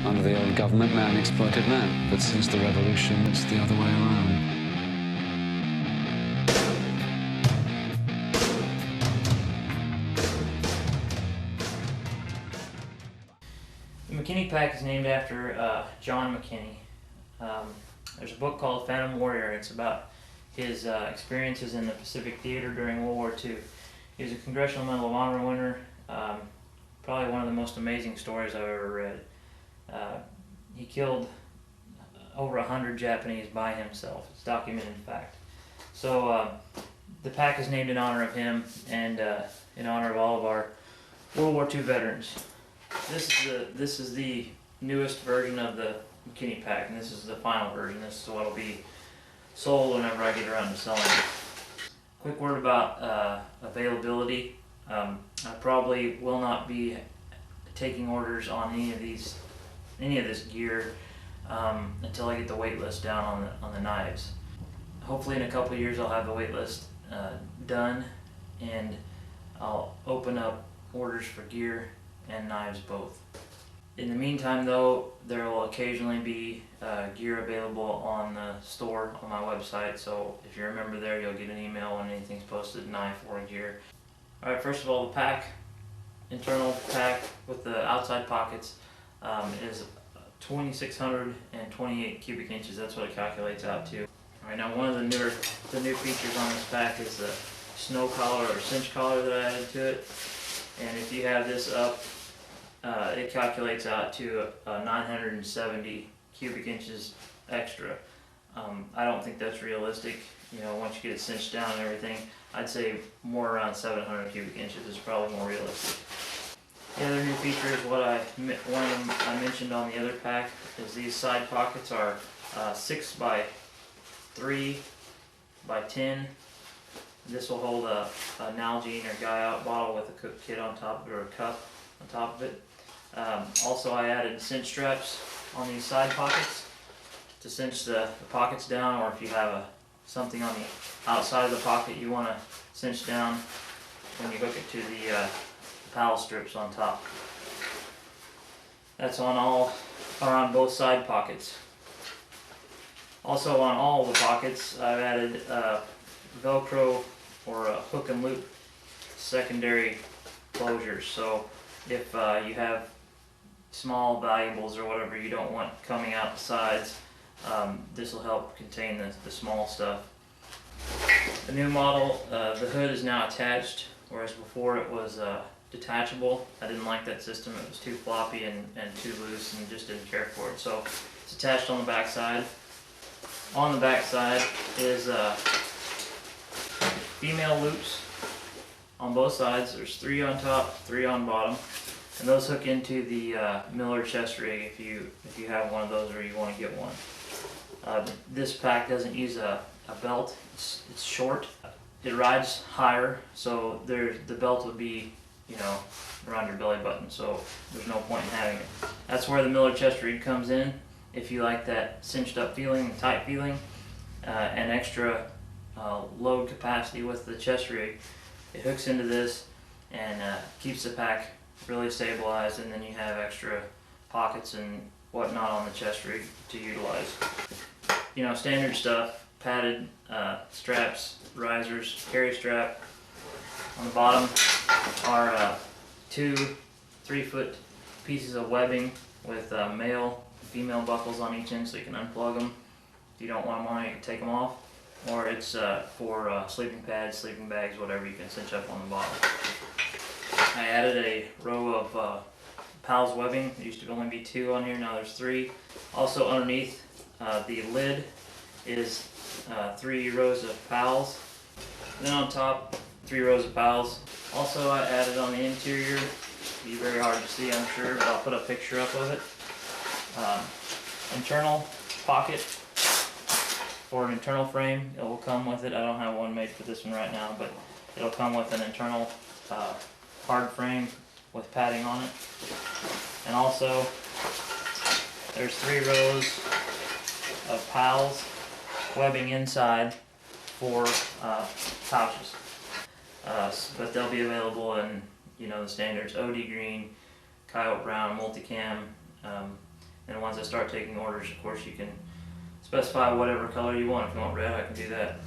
Under the old government, man exploited man. But since the revolution, it's the other way around. The Mckinney pack is named after John Mckinney. There's a book called Phantom Warrior. It's about his experiences in the Pacific Theater during World War II. He was a Congressional Medal of Honor winner. Probably one of the most amazing stories I've ever read. He killed over 100 Japanese by himself. It's documented fact. So the pack is named in honor of him and in honor of all of our World War II veterans. This is the newest version of the Mckinney pack, and this is the final version. This is what will be sold whenever I get around to selling it. Quick word about availability. I probably will not be taking orders on any of this gear until I get the wait list down on the knives. Hopefully in a couple of years I'll have the wait list done, and I'll open up orders for gear and knives both. In the meantime though, there will occasionally be gear available on the store on my website, so if you're a member there, you'll get an email when anything's posted, knife or gear. Alright, first of all, the pack, internal pack with the outside pockets, is 2,628 cubic inches. That's what it calculates out to. Alright, now one of the new features on this pack is the snow collar or cinch collar that I added to it. And if you have this up, it calculates out to 970 cubic inches extra. I don't think that's realistic. You know, once you get it cinched down and everything, I'd say more around 700 cubic inches is probably more realistic. The other new feature is one of them I mentioned on the other pack is these side pockets are 6 by 3 by 10. This will hold a Nalgene or Guy Out bottle with a cook kit on top of it, or a cup on top of it. Also, I added cinch straps on these side pockets to cinch the pockets down, or if you have something on the outside of the pocket you want to cinch down when you hook it to the paddle strips on top. That's on both side pockets. Also on all of the pockets, I've added Velcro or a hook and loop secondary closures. So if you have small valuables or whatever you don't want coming out the sides, this will help contain the small stuff. The new model, the hood is now attached, whereas before it was detachable. I didn't like that system. It was too floppy and too loose, and just didn't care for it. So it's attached on the back side. On the back side is female loops on both sides. There's 3 on top, 3 on bottom, and those hook into the Miller chest rig if you have one of those or you want to get one. This pack doesn't use a belt. It's short. It rides higher, so the belt would be, you know, around your belly button, so there's no point in having it. That's where the Miller chest rig comes in. If you like that cinched up feeling, tight feeling, and extra load capacity with the chest rig, it hooks into this and keeps the pack really stabilized, and then you have extra pockets and whatnot on the chest rig to utilize. You know, standard stuff, padded straps, risers, carry strap. On the bottom are 2 3-foot pieces of webbing with male and female buckles on each end, so you can unplug them. If you don't want them on, you can take them off. Or it's for sleeping pads, sleeping bags, whatever, you can cinch up on the bottom. I added a row of PALS webbing. There used to only be 2 on here, now there's 3. Also underneath the lid is 3 rows of PALS. Then on top, 3 rows of PALS. Also, I added on the interior, it'll be very hard to see, I'm sure, but I'll put a picture up of it. Internal pocket for an internal frame. It will come with it. I don't have one made for this one right now, but it'll come with an internal hard frame with padding on it. And also, there's 3 rows of PALS webbing inside for pouches. But they'll be available in, you know, the standards: OD green, coyote brown, multicam, And once I start taking orders, of course, you can specify whatever color you want. If you want red, I can do that.